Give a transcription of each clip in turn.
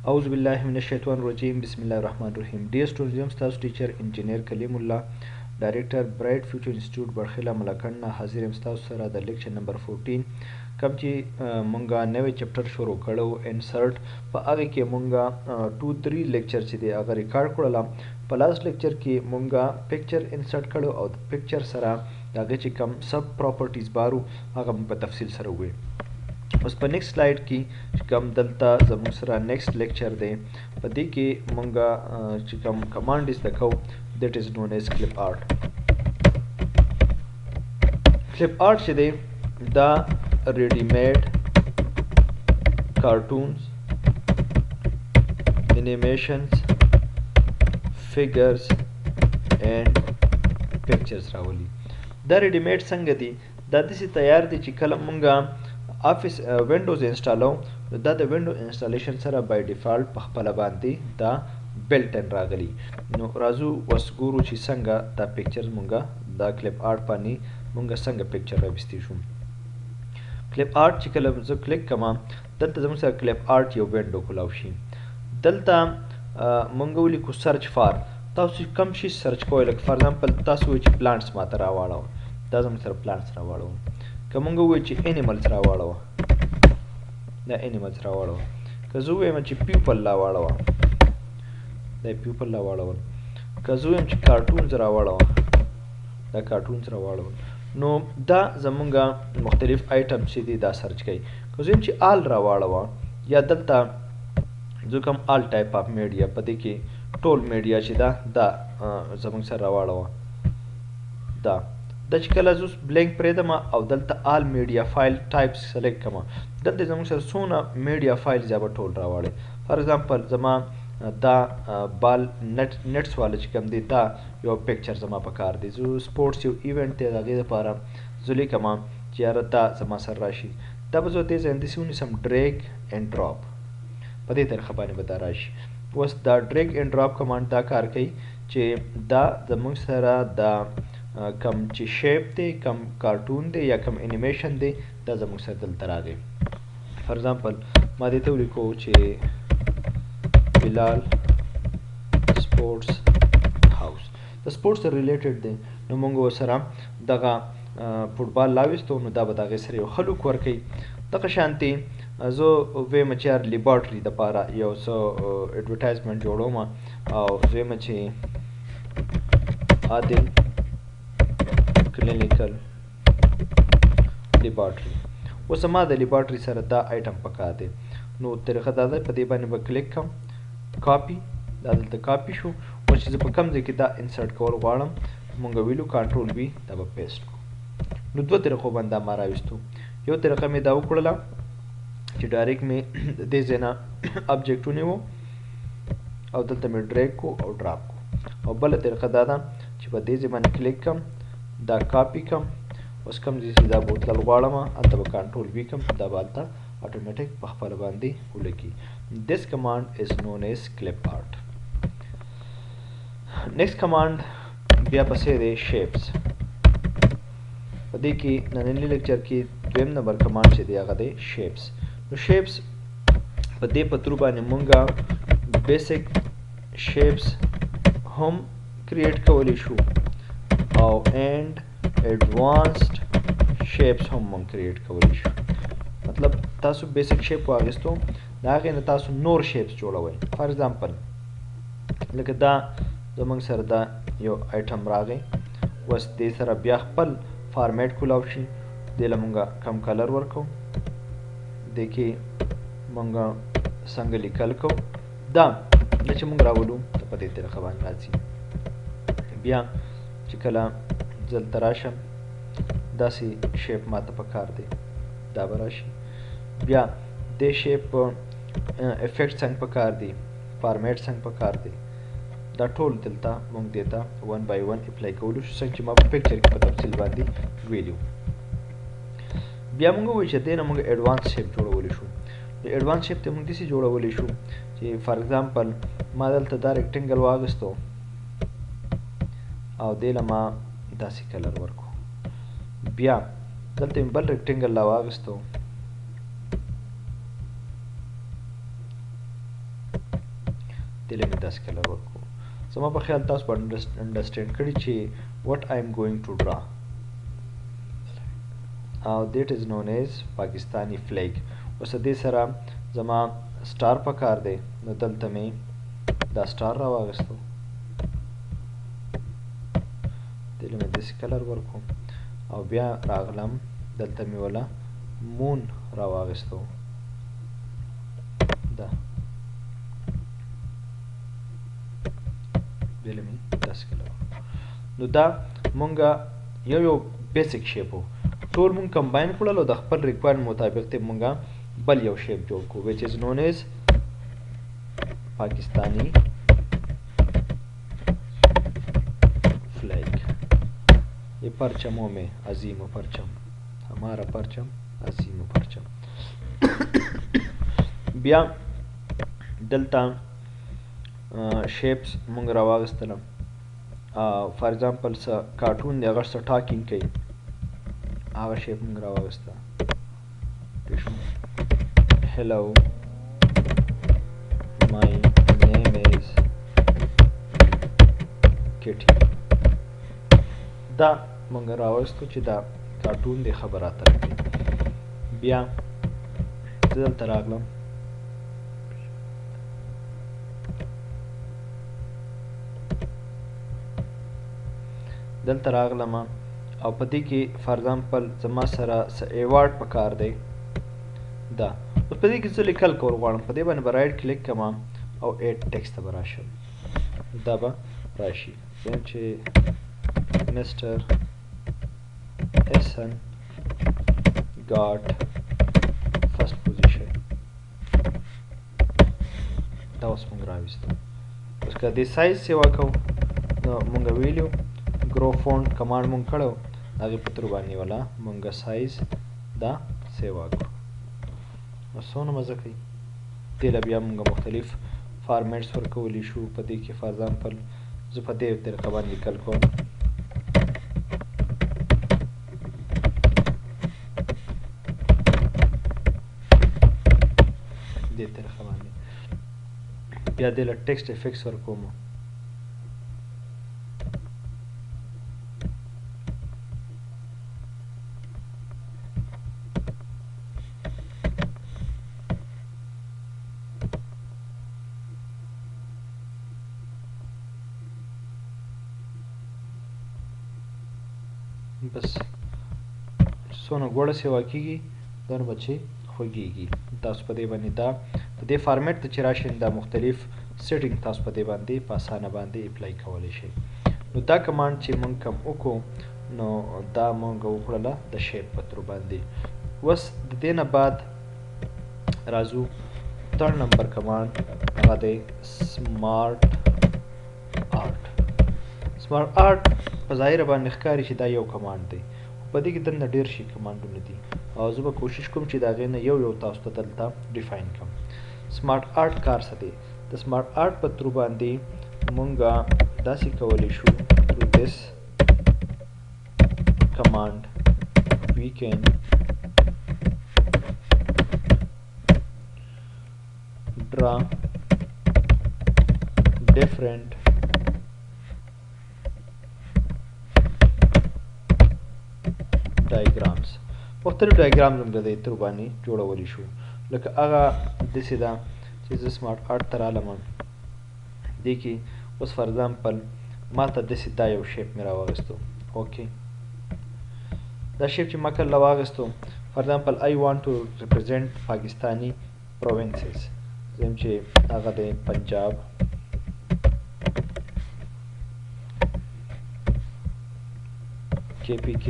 أعوذ بالله من الشيطان الرجيم بسم الله الرحمن الرحيم. Dear students, I'm Stas teacher engineer Kalimullah, director Bright Future Institute Batkhela Malakand نه حاضر یم ستاسو سره د لیکچر نمبر 14 کوم چې مونږه نوې چپټر شروع کړو انسرټ په هغه کې مونږه 2-3 لیکچر چې دی هغه ریکارډ کړل. په لاست لیکچر کې مونږه پکچر انسرټ کړو او د پکچر سره هغه چې کوم سب پراپرټیز بارو هغه په تفصیل سره وې. اوس په نیکسټ سلاید کې کوم دلته زموږ سره نیکسټ لیکچر دی په دې کې مونږه چې کوم کمانډ زده کوو دیٹ از نون ایز کلپ آرټ. کلپ آرټ چې دی دا ریډی میډ کارټونز انیمیشنز فیګرز اینڈ پکچرز راولي. دا ریډی میډ څنګه دی؟ دا داسې تیار دی چې کله مونږه افیس وینډوز انسټالو دا د وینډو انسټالیشن سره بای ډیفالت په خپل باندې دا بلټ ان راغلی. نو راځو اوس ګورو چې څنګه دا پکچر مونږه دا کلپ آرټ باندې مونږه څنګه پکچر راوستي شو. کلپ آرټ چې کله زه کلیک کوم دلته زموږ سره کلپ آرټ یو وینډو کولاو شي. دلته مونږ ولیکو سرچ فار. تاسو کوم شي سرچ کوئ لکه فار ایگزامپل تاسو وایئ چې پلانټس ماته راواړوه دا زموږ سره پلانټس راواړوه. که مونږ ووایو چې انیملز راواړوه دا انیملز راواړوه. که زه ووایم چې پیپل راواړوه دا پیپل راواړول. که زه ووایم چې کارټونز راواړوه دا کارټونز راواړول. نو دا زمونږ مختلف آیټم چې دي دا سرچ کوي. که زه ووایم چې آل راواړوه یا دلته زه کوم آل ټایپ آف میډیا په دې کې ټول میډیا چې دا زمونږ سره راواړوه. دا چې کله زه بلینک پرېږدم او دلته آل میډیا فایل ټایپس سلیکټ کوم دلته زموږ سره څونه میډیا فایل یا به ټول راوړي. فار ایگزامپل زما دا بال نټس والا چې کوم دی دا یو پکچر زما په کار دی. زه سپورټس یو ایونټ دی د هغې دپاره زه لیکم چې یاره دا زما سره راشي. دا به زه دې ځای نه داسې ونیسم ډریګ اینډ ډراپ په دې طریقه باندې به دا راشي. اوس دا ډریګ اینډ ډراپ کمانډ دا کار کوي چې دا زموږ سره دا کم چې شیپ دی کم کارټون دی یا کم انیمیشن دی دا زموږ سره دلته راغی. فار ایگزامپل ما دې ته ولیکو چې بلال سپورټس هاوس د سپورټس سره ریلیټډ دی. نو موږ ورسره دغه فوټبال راویستو نو دا به د هغې سره یو ښه لوک ورکوي. دغه شانتې زه ویم چې یار لیبارټري دپاره یو څه اډورټایزمنټ جوړوم او زه ویم چې عادل کلینیکل لیبارټري. اوس ما د لیبارټري سره دا آیټم پکار دی. نو طریقه دا ده په دې باندې به کلیک کوم کاپي دا دلته کاپي شو. اوس چې زه په کوم ځای کې دا انسرټ کول غواړم مونږ ویلو کنټرول وي دا به پیسټ کړو. نو دوه طریقو باندې دا ما راویستو. یو طریقه مې دا وکړله چې ډایرکټ مې د دې ځای نه ابجیکټ ونیو او دلته مې ډریګ کو او ډراپ کو. او بله طریقه دا ده چې په دې ځای باندې کلیک کوم دا کاپی کم اوس کوم ځای چې دا بوتل غواړم هلته به کنټرول وي کم دا به هلته اټومیټک په خپله باندې ولګي. This command is known as clip art. next command بیا پسې دی shapes. په دې کې ننني لیکچر کې دویم نمبر کمانډ چې دی هغه دی shapes. نو shapes په دې په ترو باندې مونږه بیسک shapes هم کریټ کولی شو او اینڈ ایڈوانسڈ شیپس هم مونږ کریټ کولی شو. مطلب تاسو بیسک شیپ واخیستو د هغې نه تاسو نور شیپس جوړوئ. فار ایگزامپل لکه دا زموږ سره دا یو آیټم راغی. اوس دې سره بیا خپل فارمیټ کولاو شي. دې له مونږه کم کلر ورکو دې کې مونږه څنګه لیکل کو دا چې مونږ راولو په دې طریقه باندې راځي. بیا چې کله دلته راشم داسې شیپ ماته پکار دی دا به راشي. بیا دې شیپ افیکټ څنګه پکار دی فارمیټ څنګه پکار دی دا ټول دلته موږ دې ته 1 by 1 اپلای کولو شو څنګه چې ما په پکچر کې په تفصیل باندې ویلو. بیا موږ وایو چې دې نه موږ ایډوانس شیپ جوړولی شو. د ایډوانس شیپ ته موږ داسې جوړولی شو چې فار ایگزامپل ما دلته دا ریکټنګل واخیستو او دې له ما داسې کلر ورکو. بیا دلته مې بل ریکټنګل راواخیستو دې مې 10 کلر ورکړو. زما په خیال تاسو به انډرسټینډ کړي چې what I am going to draw او that is known as پاکستانی flag. اوس دې سره زما سټار پکار دی نو دلته مې دا سټار راواغستو دلته مې داسې کلر ورکړو او بیا راغلم دلته مې ولا مون راواغستو دا دلته مې 10 کلر نو دا مونږه یو بیسیک شیپ وو ټول مونږ کمباین کړل او د خپل ریکوایرمنټ مطابق ته مونږه بل یو شیپ جوړ کړو which is known as پاکستانی फ्लैग. ये परचमों में अजीम परचम हमारा परचम अजीम परचम. بیا دلته شیپس مونږ راواغستل فار ایگزامپل څه کارټون دی هغه څه ټاکینګ کوي هغه شیپ مونږ راواغسته hello my name is kitty. دا مونږ راوستو چې دا کارټون دی خبرات راکړي. بیا زه دلته راغلم او په دې کې فار ایگزامپل زما سره څه ایوارډ پکار دی دا اوس په دې کې څه لیکل کول غواړم په دې باندې به رایټ کلیک کوم او ایډ ټیکسټ ته به راشم دا به راشي وایم چې Mr. Essen got first position. دا اوس مونږ راوستو. اوس که دې سایز سیوا کوو نو مونږ ویلیو ګرو فونټ کمانډ مونږ کړو هغې په تر باندې ولا مونږ سایز دا سیوا کړو نو څونه مزه کوي. دې له بیا مونږ مختلف فارمیټس ورکولی شو په دې کې فار ایگزامپل زه په دې طریقه باندې لیکل کوم دې طریقه باندې بیا دې له ټیکسټ افیکټس ورکوم بس څونه ګوړه سیوا کېږي دونه به چې خوږېږي. تاسو په دې باندې دا په دې فارمیټ ته چې راشئ دا مختلف سیټینګ تاسو په دې باندې په اسانه باندې اپلای کولی شئ. نو دا کمانډ چې مونږ کوم وکړو نو دا مونږ وکړله د شیپ په تر باندې. اوس د دې نه بعد راځو تھرډ نمبر کمانډ هغه دی سمارټ آرټ. سمارټ آرټ په ظاهره باندې ښکاري چې دا یو کمانډ دی خو په دې کې دننه ډېر شي کمانډونه دي او زه به کوشش کوم چې د هغې نه یو تاسو ته دلته ډیفاین کړم. سمارټ آرټ کار څه دی؟ د سمارټ آرټ په تر باندې مونږه داسې کولی شو through this command we can draw different diagrams. مختلف ډایګرامز هم د دې تر باندې جوړولی شو لکه هغه داسې ده چې زه سمارټ آرټ ته رالم دې کې اوس فار ایگزامپل ما ته داسې دا یو شیپ مې راواغستو اوکې دا شیپ چې ما کله راواغستو فار ایگزامپل I want to represent پاکستانی provinces زم چې هغه دی پنجاب KPK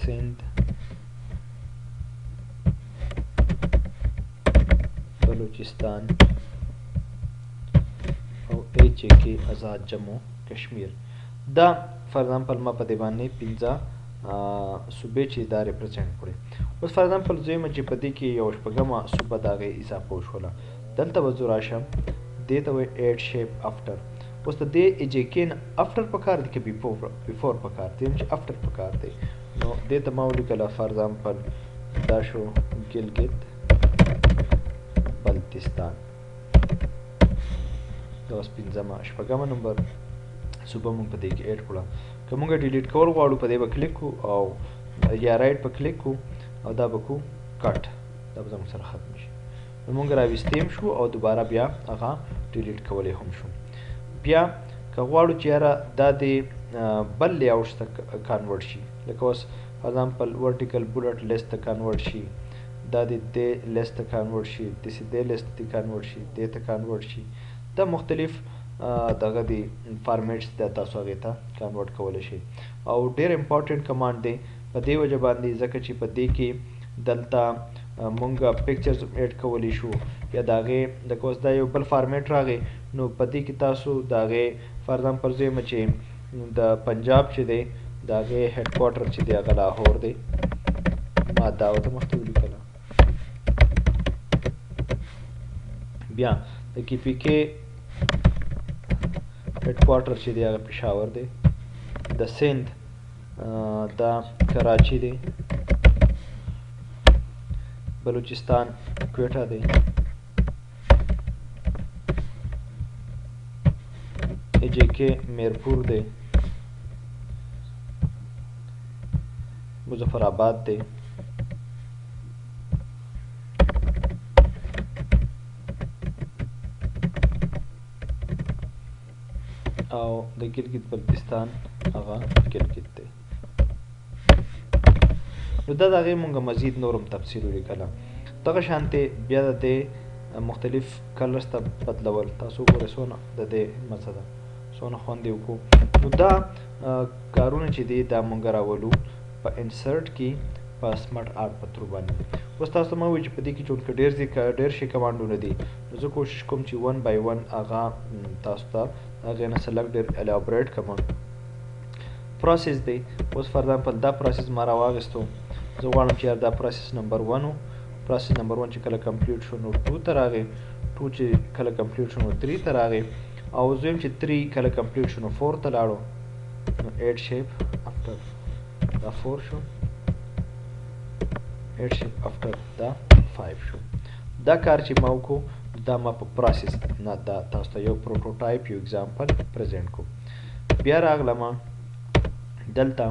सिंध बलूचिस्तान او HK آزاد جموں کشمیر. دا فار ایگزامپل ما په دې باندې 15 صوبې چې دا ریپرزینټ کړي. اوس فار ایگزامپل زه چې په دې کې یو شپږمه صوبه د هغې اضافه وشوله دلته به زه راشم دې ته وایي ایډ شیپ افټر. اوس د دې HK نه افټر پکار دی که بیفور پکار دی چې افټر پکار دی نو دې ته ما ولیکله فار ایگزامپل دا شو ګلګت بلتستان. دا اوس شپږمه نمبر صوبه مونږ په دې کې ایډ کړه. که مونږ ډیلیټ کول غواړو په دې به کلیک کو او یا رایټ په کلیک کو او دا به کو کټ، دا به زموږ سره ختم شي. نو مونږ راویستیم شو او دوباره بیا هغه ډیلیټ کولی هم شو. بیا که غواړو چې یاره دا د بل لیاوټ ته کنورټ شي، لکه اوس فار ایگزامپل ورټیکل بولټ لیست ته کنورټ شي، دا د دې لیست ته کنورټ شي، داسې دې لیست ته کنورټ شي، دې ته کنورټ شي، دا مختلف دغه دی فارمیټس د تاسو هغې ته کنورټ کولی شئ. او ډېر امپارټنټ کمانډ دی په دې وجه باندې ځکه چې په دې کې دلته مونږ پکچرز ایډ کولی شو یا د هغې لکه اوس دا یو بل فارمیټ راغی نو په دې کې تاسو د هغې فار ایگزامپل زه یم چې د پنجاب چې دی د هغې هیډ کوارټر چې دی هغه لاهور دی، ما دا ورته مخکې ولیکله. بیا د کې پی کې هیډ کوارټر چې دی هغه پېښور دی، د سند دا کراچي دی، بلوچستان کویټه دی، جے کے میرپور دی، مظفر آباد دی، او د ګلګت بلتستان هغه ګلګت دی. نو دا د هغې مونږ مزید نورم تفصیل ولیکله. دغه شانتې بیا د دې مختلف کلرز ته بدلول، تاسو وګورئ څونه د دې مزه ده، څونه خوند یې وکړو. نو دا کارونه چې دي دا مونږ راولو په انسرټ کې په سمارټ آرټ په ترو باندې. اوس تاسو ته ما وویل چې په دې کې چونکې ډېر شي کمانډونه دي نو زه کوشش کوم چې ون بای ون هغه تاسو ته هغې نه سلکټ ډېر الیبریټ کړم. پروسس دی، اوس فار ایگزامپل دا پروسس ما راواخیستو، زه غواړم چې یار دا پروسس نمبر 1 و، پروسس نمبر 1 چې کله کمپلیټ شو نو 2 ته راغی، 2 چې کله کمپلیټ شو نو 3 ته راغی، او زه ویم چې 3 کله کمپلیټ شو نو 4 ته لاړو، نو ایډ شیپ افټر دا 4 شو، ایډ شیپ افټر دا 5 شو. دا کار چې ما وکړو دا ما په پروسس نه دا تاسو ته یو پروټوټایپ یو اگزامپل پریزنټ کو. بیا راغلم دلته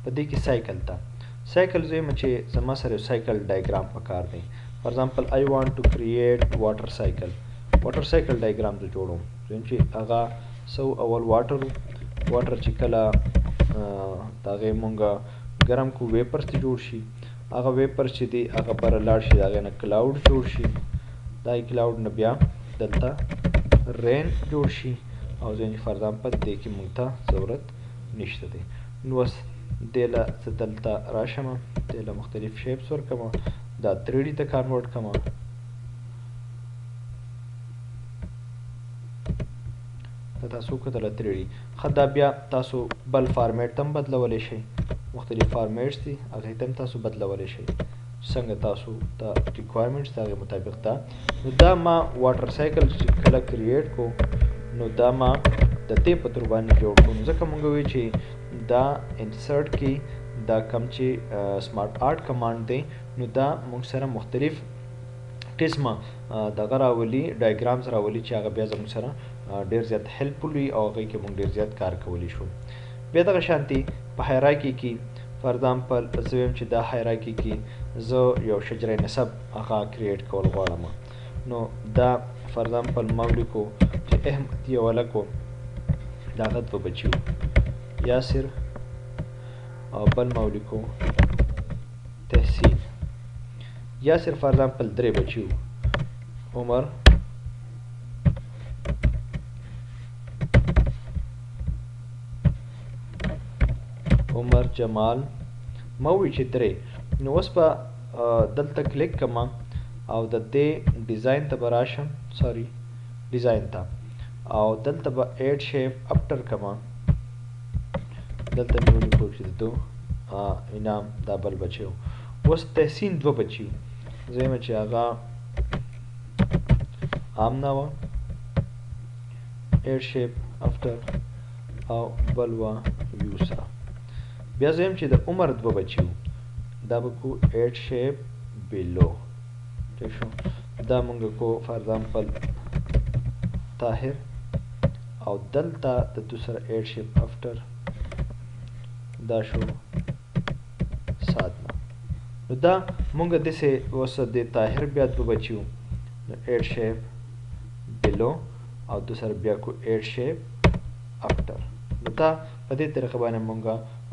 په دې کې سایکل ته، سایکل زه یم چې زما سره یو سایکل ډایګرام پکار دی. فار ایگزامپل آی وانټ ټو کریټ واټر سایکل، واټر سایکل ډایګرام زه جوړوم، زه یم چې هغه سو اول واټر چې کله د هغې مونږ ګرم کو ویپرز ته جوړ شي، هغه ویپرز چې دی هغه بره لاړ شي، د هغې نه کلاوډ جوړ شي، دا کلاوډ نه بیا دلته رین جوړ شي، او زه فار ایگزامپل دې کې مونږ ته ضرورت نشته دی. نو اوس دې له زه دلته راشم، دې له مختلف شیپس ورکړم، دا 3D ته کنورټ کړم، دا تاسو وکتله 3D. ښه دا بیا تاسو بل فارمیټ ته هم بدلولی شئ، مختلف فارمیټس دي هغې ته هم تاسو بدلولی شئ څنګه تاسو ته ریکوایرمنټس د هغې مطابق ده. نو دا ما واټر سایکل چې کله کریټ کو نو دا ما د دې په تر باندې جوړ کړو، نو ځکه مونږ وایو چې دا انسرټ کې دا کم چې سمارټ آرټ کمانډ دی نو دا مونږ سره مختلف قسمه دغه راولي ډایګرامز راولي چې هغه بیا زموږ سره ډېر زیات هیلپفل وي او هغې کې مونږ ډېر زیات کار کولی شو. بیا دغه شانتي په هایراکي کې فار ایگزامپل زه ویم چې دا هایراکي کې زه یو شجره نسب هغه کریټ کول غواړم، نو دا فار ایگزامپل ما ولیکو چې احمد یو هلک و، د هغه 2 بچي و، یاسر، او بل ما ولیکو تحسین. یاسر فار ایگزامپل 3 بچي و، عمر، جمال، ما وویل چې 3. نو اوس به دلته کلیک کړم او د دې ډیزاین ته به راشم، سوري ډیزاین ته، او دلته به ایډ شیپ افټر کړم، دلته مې ولیکو چې د انعام دا بل بچی و. اوس تحسین 2 بچي و، زه یم چې هغه آمنه وه، ایډ شیپ افټر، او بل وه یوسرا. بیا زه یم چې د عمر 2 بچي و، دا به کو ایډ شیپ بیلو، ٹھیک شو. دا مونږ کو فار ایگزامپل طاهر او دلته د تو سره ایډ شیپ افټر دا شو سادنا. نو دا مونږ داسې اوس د طاهر بیا دوه بچي وو نو ایډ شیپ بلو او دو سره بیا کو ایډ شیپ افټر. نو دا په دې طریقه باندې مونږ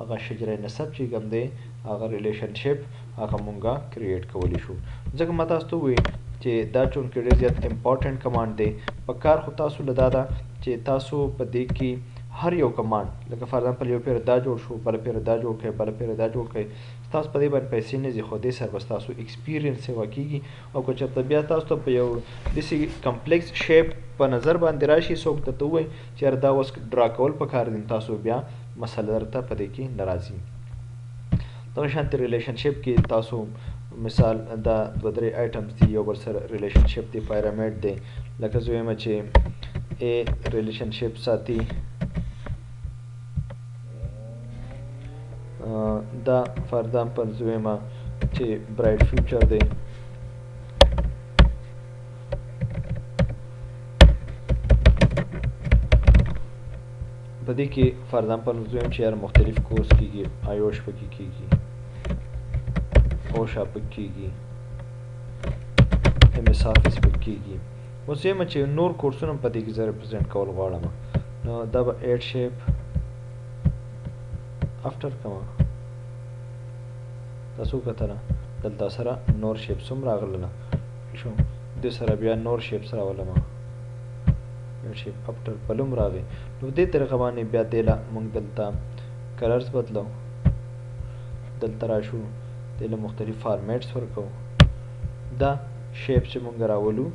هغه شجره نسب چې کوم دی هغه ریلیشن شپ هغه مونږ کریټ کولی شو. ځکه ما تاسو ته ووایي چې دا چونکې ډېر زیات امپورټنټ کمانډ دی په کار خو تاسو له دا ده چې تاسو په دې کې هر یو کمانډ لکه فار ایگزامپل یو پیر دا جوړ شو بل پیر دا جوړ کړئ بل پیر دا جوړ کړئ تاسو په دې باندې پیسې نه ځي خو دې سره بس تاسو ایکسپیرینس یې واکېږي او که چېرته بیا تاسو ته په یو داسې کمپلیکس شیپ په نظر باندې راشي څوک درته ووایي چې یاره دا اوس ډرا کول پکار دي تاسو بیا مسله درته په دې کې نه راځي. دغه شانتې ریلیشن شپ کې تاسو مثال دا دوه درې آیټمز دي یو بل سره ریلیشن شپ دی پیرامډ دی لکه زه وایم چې ا ریلیشن شپ ساتي دا فار ایگزامپل زه وایم چې برایټ فیوچر دی په دې کې فار ایگزامپل زه وایم چې یار مختلف کورس کېږي آیوش پکې کېږي اوشا پکې کېږي ایم ایس آفیس پکې کېږي. اوس وایم چې نور کورسونه په دې کې زه ریپرزینټ کول غواړم نو دا به ایډ شیپ افټر کومه تاسو کتله دلته سره نور شیپس هم راغلله شو دې سره بیا نور شیپس راولم ایډ شیپ افټر پلوم راغی. نو دې طریقه باندې بیا دې له موږ دلته کلرز بدلو دلته راشو دې له مختلف فارمیټس ورکو دا شیپ چې موږ راولو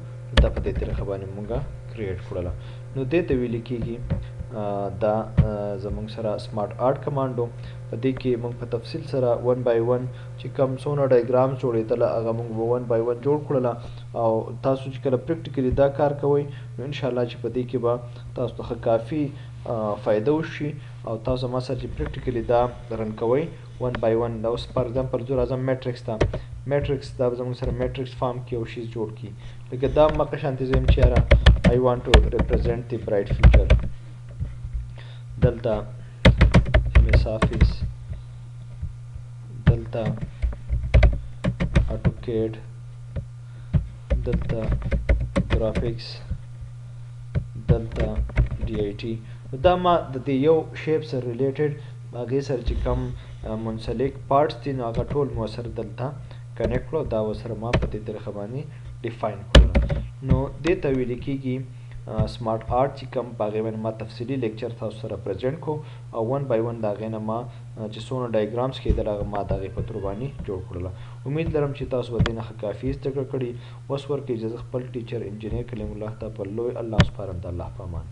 دا په دې طریقه باندې موږ کریټ کړله. نو دې ته ویل کېږي دا زموږ سره سمارټ آرټ کمانډو په دې کې موږ په تفصیل سره 1 بای 1 چې کوم څونه ډایګرامز جوړېدله هغه موږ 1 بای 1 جوړ کړله او تاسو چې کله پریکټیکلی دا کار کوئ نو انشاءالله چې په دې کې به تاسو ته ښه کافي فایده وشي او تاسو ما سره چې پریکټیکلی دا رن کوئ 1 بای 1 دا اوس فار ایگزامپل زه راځم میټرکس ته میټرکس دا به زموږ سره میټرکس فارم کې یو شیز جوړ کړي لکه دا مقه شانتې زه یم چې یاره I want to represent the bright future دلته MS Office دلته AutoCAD دلته graphics دلته DIT. دا ما د دې یو شیپ سره ریلیټډ هغې سره چې کوم منسلک پارټس دي نو هغه ټول مو سره دلته کنیکټ کړو دا ورسره ما په دې طریقه باندې ډیفاین کړو. نو دې ته ویل کېږي سمارټ آرټ چې کوم په هغې باندې ما تفصیلي لیکچر تاسو سره پرزنټ کو او 1 بای 1 د هغې نه ما چې څونه ډایګرامز کېدل هغه ما د هغې په تور باندې جوړ کړله. امید لرم چې تاسو به دې نه ښه کافي زده کړه کړي. اوس ورکړئ اجازه خپل ټیچر انجینیر کلیم الله ته په لوی الله سپارم د الله په امان.